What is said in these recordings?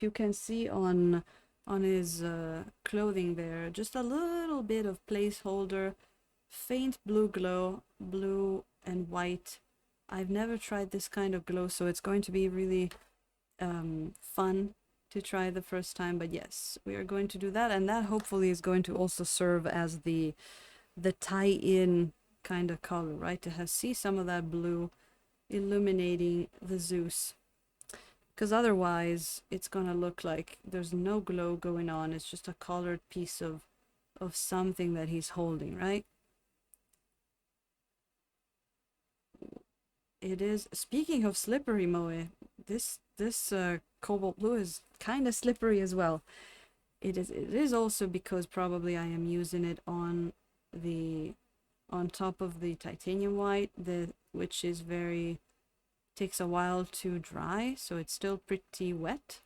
You can see on his clothing there, just a little bit of placeholder, faint blue glow, blue and white. I've never tried this kind of glow, so it's going to be really fun to try the first time. But yes, we are going to do that, and that hopefully is going to also serve as the tie-in kind of color, right? To have see some of that blue illuminating the Zeus, because otherwise it's gonna look like there's no glow going on. It's just a colored piece of something that he's holding, right? It is. Speaking of slippery, Moe, this cobalt blue is kind of slippery as well. It is also because probably I am using it the on top of the titanium white, which is very takes a while to dry, so it's still pretty wet.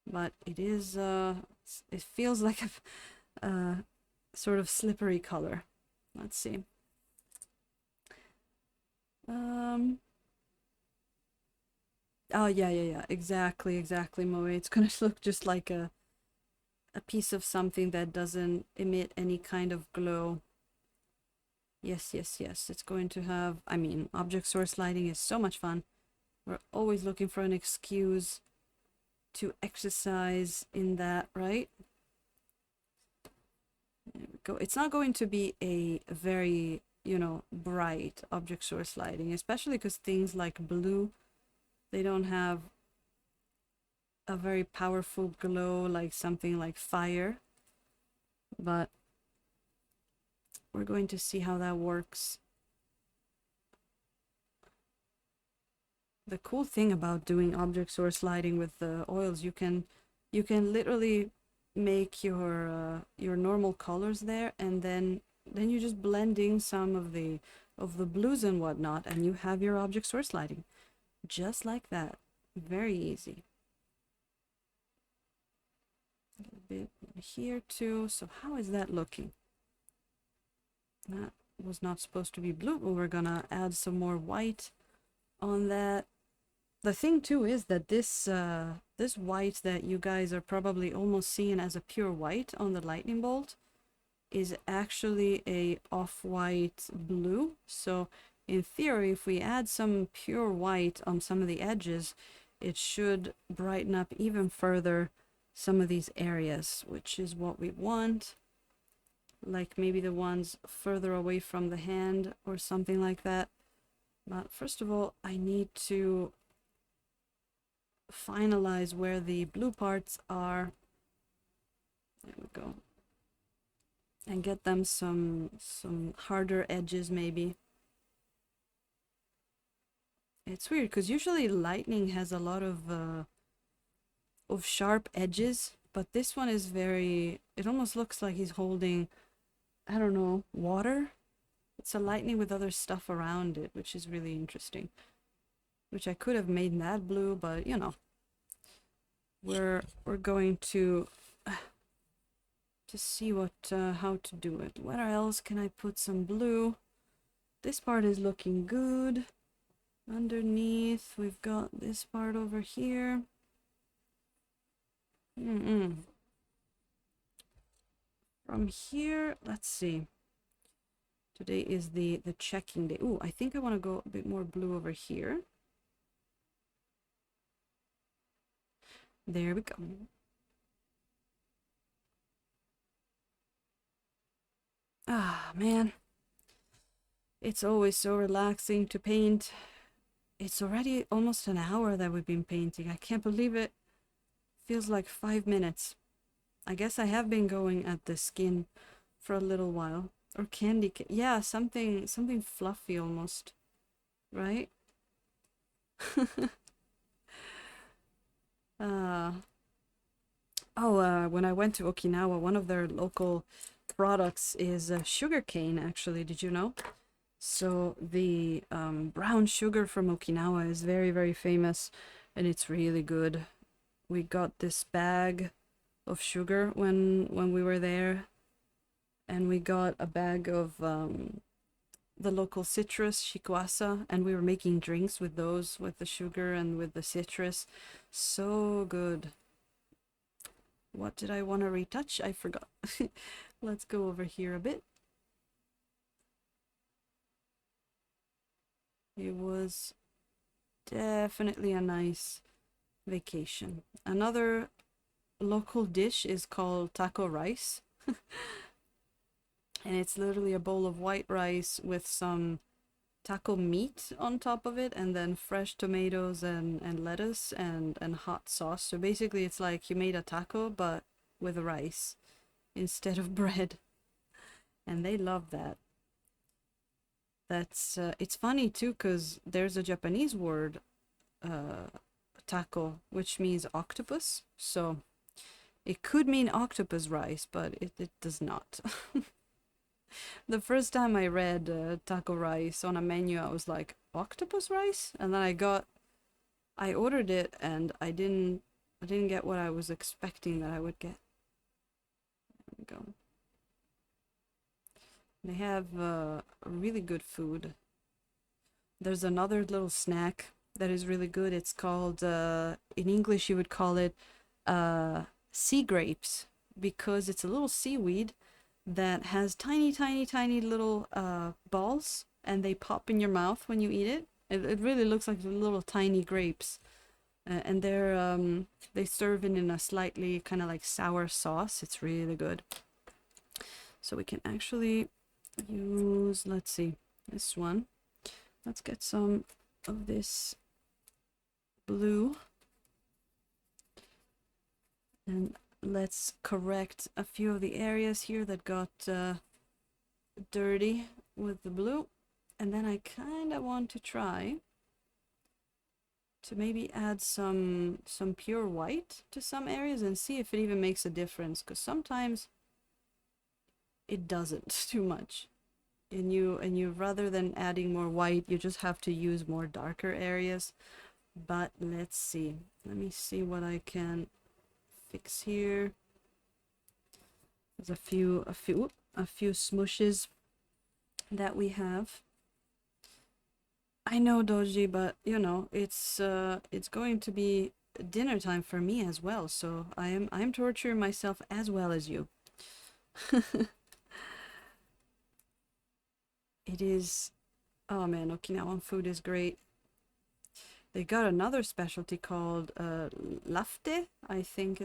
But it feels like a sort of slippery color. Let's see. Um. Oh yeah. Exactly, Moe. It's gonna look just like a piece of something that doesn't emit any kind of glow. Yes. It's going to have. I mean, object source lighting is so much fun. We're always looking for an excuse to exercise in that, right? There we go. It's not going to be a very, bright object source lighting, especially because things like blue, they don't have a very powerful glow like something like fire. But we're going to see how that works. The cool thing about doing object source lighting with the oils, you can literally make your normal colors there, and then you just blend in some of the blues and whatnot, and you have your object source lighting just like that. Very easy. A bit here too. So how is that looking? That was not supposed to be blue, but we're gonna add some more white on that. The thing too is that this white that you guys are probably almost seeing as a pure white on the lightning bolt is actually a off-white blue. So in theory, if we add some pure white on some of the edges, it should brighten up even further some of these areas, which is what we want. Like maybe the ones further away from the hand or something like that. But first of all, I need to finalize where the blue parts are. There we go. And get them some harder edges maybe. It's weird because usually lightning has a lot of sharp edges, but this one is very, it almost looks like he's holding, I don't know, water. It's a lightning with other stuff around it, which is really interesting. Which I could have made that blue, but we're going to see what how to do it. Where else can I put some blue? This part is looking good. Underneath, we've got this part over here. From here, let's see. Today is the checking day. Ooh, I think I want to go a bit more blue over here. There we go. Ah, man. It's always so relaxing to paint. It's already almost an hour that we've been painting. I can't believe it. Feels like 5 minutes. I guess I have been going at the skin for a little while. Or candy, yeah, something fluffy almost, right? uh, when I went to Okinawa, one of their local products is sugarcane, actually. Did you know? So the brown sugar from Okinawa is very, very famous, and it's really good. We got this bag of sugar when we were there, and we got a bag of the local citrus, shikuasa, and we were making drinks with those, with the sugar and with the citrus. So good. What did I want to retouch? I forgot. Let's go over here a bit. It was definitely a nice vacation. Another local dish is called taco rice. And it's literally a bowl of white rice with some taco meat on top of it, and then fresh tomatoes and lettuce and hot sauce. So basically it's like you made a taco but with rice instead of bread. And they love that. That's it's funny too, because there's a Japanese word, taco, which means octopus. So it could mean octopus rice, but it does not. The first time I read taco rice on a menu, I was like, octopus rice? And then I ordered it, and I didn't get what I was expecting that I would get. There we go. They have really good food. There's another little snack that is really good. It's called, in English, you would call it sea grapes, because it's a little seaweed that has tiny, tiny, tiny little balls, and they pop in your mouth when you eat it. It really looks like little tiny grapes. And they serve it in a slightly kind of like sour sauce. It's really good. So we can actually use, let's see, this one. Let's get some of this blue. And let's correct a few of the areas here that got dirty with the blue. And then I kind of want to try to maybe add some pure white to some areas and see if it even makes a difference, because sometimes it doesn't too much. And you rather than adding more white, you just have to use more darker areas. But let's see. Let me see what I can fix here. There's a few smooshes that we have. I know, Doji, but you know, it's going to be dinner time for me as well, so I'm torturing myself as well as you. It is, oh man, Okinawan food is great. They got another specialty called lafte, I think